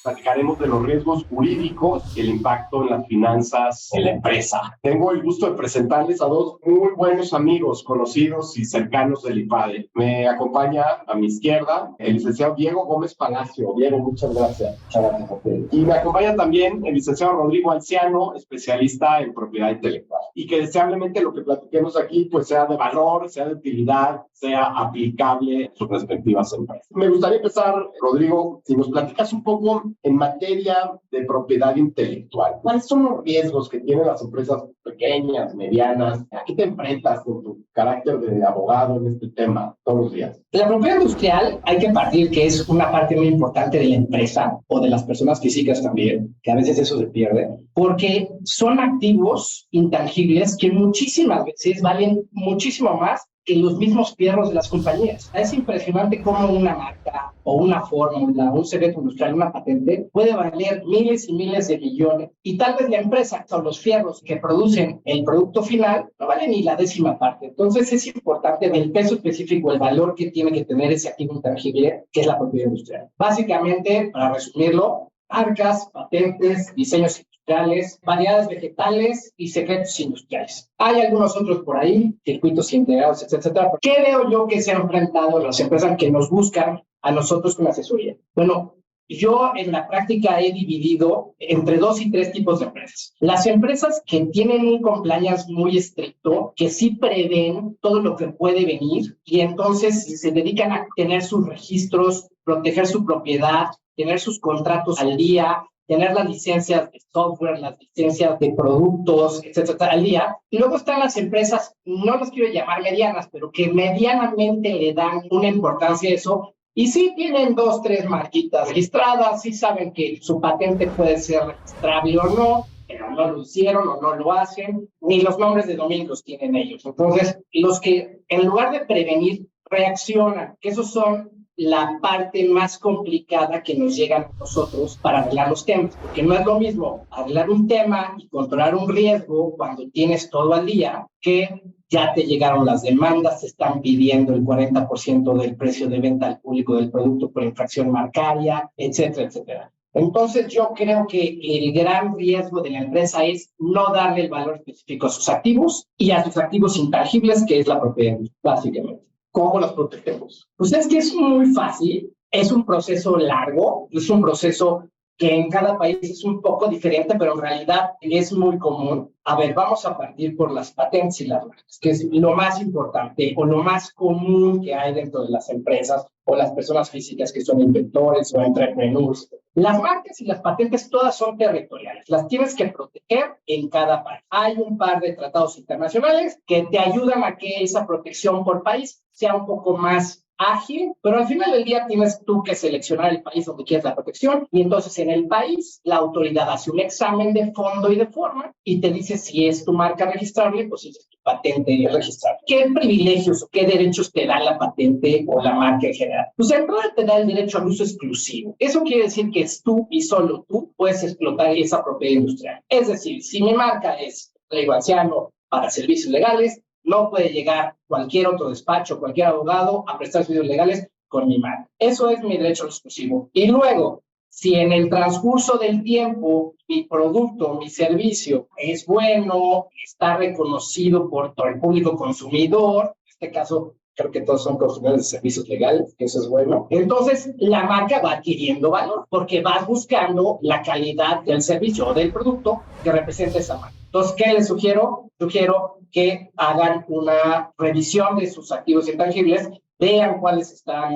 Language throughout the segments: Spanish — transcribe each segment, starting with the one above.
platicaremos de los riesgos jurídicos y el impacto en las finanzas en la empresa. Tengo el gusto de presentarles a dos muy buenos amigos, conocidos y cercanos del IPADE. Me acompaña a mi izquierda el licenciado Diego Gómez Palacio. Diego, muchas gracias. Muchas gracias a ustedes. Y me acompaña también el licenciado Rodrigo Alciano, especialista en propiedad intelectual. Y que deseablemente lo que platiquemos aquí pues sea de valor, sea de utilidad, sea aplicable en sus respectivas empresas. Me gustaría empezar, Rodrigo, si nos platicas un poco en materia de propiedad intelectual. ¿Cuáles son los riesgos que tienen las empresas pequeñas, medianas? ¿A qué te enfrentas con tu carácter de abogado en este tema todos los días? La propiedad industrial hay que partir que es una parte muy importante de la empresa o de las personas físicas también, que a veces eso se pierde, porque son activos intangibles que muchísimas veces valen muchísimo más que los mismos fierros de las compañías. Es impresionante cómo una marca o una fórmula, un secreto industrial, una patente puede valer miles y miles de millones y tal vez la empresa o los fierros que producen el producto final no valen ni la 10ª parte. Entonces es importante el peso específico, el valor que tiene que tener ese activo intangible que es la propiedad industrial. Básicamente, para resumirlo, marcas, patentes, diseños industriales, variedades vegetales y secretos industriales. Hay algunos otros por ahí, circuitos integrados, etcétera. ¿Qué veo yo que se han enfrentado las empresas que nos buscan a nosotros con asesoría? Bueno, yo en la práctica he dividido entre 2 y 3 tipos de empresas. Las empresas que tienen un compliance muy estricto, que sí prevén todo lo que puede venir y entonces se dedican a tener sus registros, proteger su propiedad, tener sus contratos al día, tener las licencias de software, las licencias de productos, etcétera, al día. Y luego están las empresas, no las quiero llamar medianas, pero que medianamente le dan una importancia a eso. Y sí tienen 2, 3 marquitas registradas, sí saben que su patente puede ser registrable o no, pero no lo hicieron o no lo hacen, ni los nombres de dominio los tienen ellos. Entonces, los que en lugar de prevenir, reaccionan, que esos son la parte más complicada que nos llega a nosotros para arreglar los temas, porque no es lo mismo arreglar un tema y controlar un riesgo cuando tienes todo al día, que ya te llegaron las demandas, te están pidiendo el 40% del precio de venta al público del producto por infracción marcaria, etcétera, etcétera. Entonces yo creo que el gran riesgo de la empresa es no darle el valor específico a sus activos y a sus activos intangibles, que es la propiedad, básicamente. ¿Cómo las protegemos? Pues es que es muy fácil, es un proceso largo, es un proceso que en cada país es un poco diferente, pero en realidad es muy común. A ver, vamos a partir por las patentes y las marcas, que es lo más importante o lo más común que hay dentro de las empresas o las personas físicas que son inventores o entrepreneurs. Las marcas y las patentes todas son territoriales, las tienes que proteger en cada país. Hay un par de tratados internacionales que te ayudan a que esa protección por país sea un poco más ágil, pero al final del día tienes tú que seleccionar el país donde quieres la protección y entonces en el país la autoridad hace un examen de fondo y de forma y te dice si es tu marca registrable, pues si es tu patente registrable. ¿Qué privilegios o qué derechos te da la patente o la marca en general? Pues en realidad te da el derecho al uso exclusivo. Eso quiere decir que es tú y solo tú puedes explotar esa propiedad industrial. Es decir, si mi marca es Rodrigo Alciano para servicios legales, no puede llegar cualquier otro despacho, cualquier abogado a prestar servicios legales con mi marca. Eso es mi derecho exclusivo. Y luego, si en el transcurso del tiempo mi producto, mi servicio es bueno, está reconocido por todo el público consumidor, en este caso creo que todos son consumidores de servicios legales, que eso es bueno. Entonces, la marca va adquiriendo valor porque vas buscando la calidad del servicio o del producto que representa esa marca. Entonces, ¿qué les sugiero? Sugiero que hagan una revisión de sus activos intangibles, vean cuáles están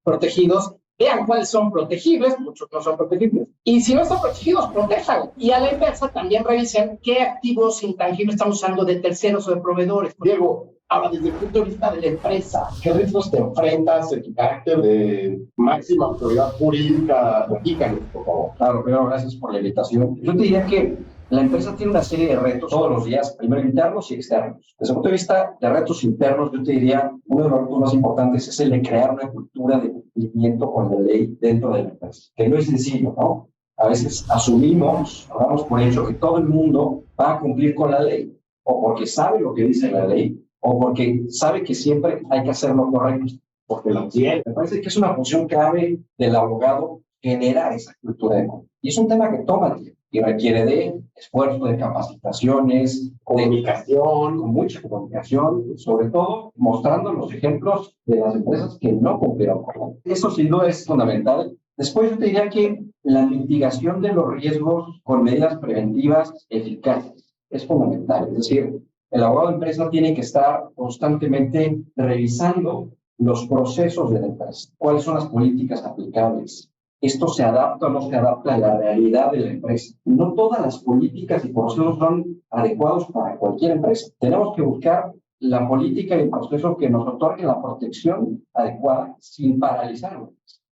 protegidos, vean cuáles son protegibles, muchos no son protegibles, y si no están protegidos, protéjanlos. Y a la inversa también revisen qué activos intangibles están usando de terceros o de proveedores. Diego, ahora desde el punto de vista de la empresa, ¿qué riesgos te enfrentas en tu carácter de máxima autoridad jurídica? Platícanos, por favor. Claro, primero gracias por la invitación. Yo te diría que la empresa tiene una serie de retos todos los días, primero internos y externos. Desde el punto de vista de retos internos, yo te diría, uno de los retos más importantes es el de crear una cultura de cumplimiento con la ley dentro de la empresa, que no es sencillo, ¿no? A veces asumimos, damos por hecho que todo el mundo va a cumplir con la ley, o porque sabe lo que dice la ley, o porque sabe que siempre hay que hacer lo correcto, porque lo tiene. Me parece que es una función clave del abogado generar esa cultura de compra. Y es un tema que toma tiempo y requiere de esfuerzo, de capacitaciones, Comunicación. con mucha comunicación, sobre todo mostrando los ejemplos de las empresas que no cumplieron con eso. Sin duda es fundamental. Después yo te diría que la mitigación de los riesgos con medidas preventivas eficaces es fundamental. Es decir, el abogado de empresa tiene que estar constantemente revisando los procesos de la empresa. ¿Cuáles son las políticas aplicables? ¿Esto se adapta o no se adapta a la realidad de la empresa? No todas las políticas y procesos son adecuados para cualquier empresa. Tenemos que buscar la política y el proceso que nos otorgue la protección adecuada sin paralizarlo.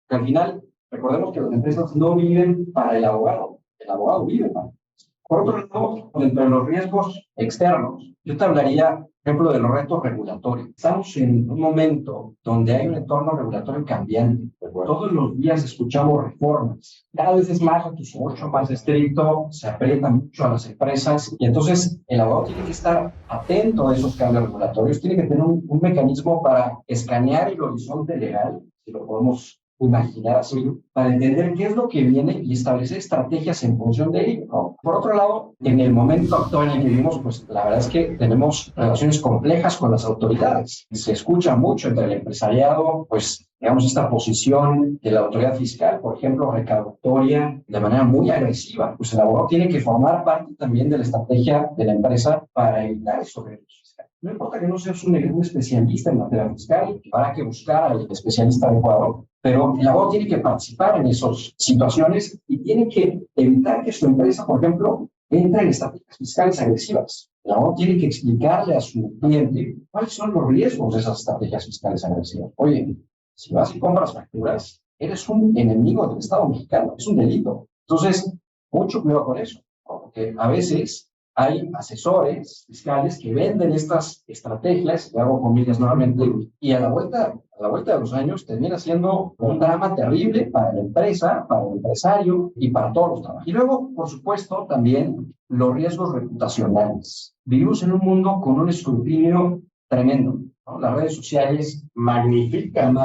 Al final, recordemos que las empresas no viven para el abogado vive para. Por otro lado, dentro de los riesgos externos, yo te hablaría, por ejemplo, de los retos regulatorios. Estamos en un momento donde hay un entorno regulatorio cambiante. Todos los días escuchamos reformas. Cada vez es más requisitoso, mucho más estricto, se aprieta mucho a las empresas y entonces el abogado tiene que estar atento a esos cambios regulatorios, tiene que tener un mecanismo para escanear el horizonte legal, si lo podemos imaginar así, para entender qué es lo que viene y establecer estrategias en función de ello, ¿no? Por otro lado, en el momento actual en el que vivimos, pues la verdad es que tenemos relaciones complejas con las autoridades. Se escucha mucho entre el empresariado, pues digamos, esta posición de la autoridad fiscal, por ejemplo, recaudatoria, de manera muy agresiva. Pues el abogado tiene que formar parte también de la estrategia de la empresa para evitar esos riesgos fiscales. No importa que no seas un especialista en materia fiscal, habrá que buscar al especialista adecuado, pero el abogado tiene que participar en esas situaciones y tiene que evitar que su empresa, por ejemplo, entre en estrategias fiscales agresivas. El abogado tiene que explicarle a su cliente cuáles son los riesgos de esas estrategias fiscales agresivas. Oye, si vas y compras facturas, eres un enemigo del Estado mexicano, es un delito. Entonces, mucho cuidado con eso, porque a veces hay asesores fiscales que venden estas estrategias, y hago comillas nuevamente, y a la vuelta de los años termina siendo un drama terrible para la empresa, para el empresario y para todos los trabajadores. Y luego, por supuesto, también los riesgos reputacionales. Vivimos en un mundo con un escrutinio tremendo, ¿no? Las redes sociales magnifican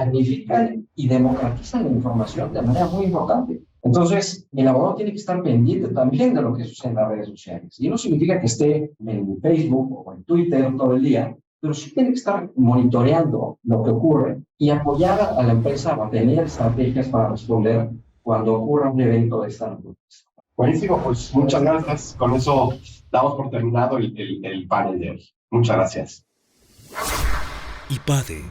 y democratizan la información de manera muy importante. Entonces, el abogado tiene que estar pendiente también de lo que sucede en las redes sociales. Y no significa que esté en Facebook o en Twitter todo el día, pero sí tiene que estar monitoreando lo que ocurre y apoyar a la empresa a tener estrategias para responder cuando ocurra un evento de esta naturaleza. Buenísimo, pues muchas gracias. Con eso damos por terminado el panel de hoy. Muchas gracias. IPADE.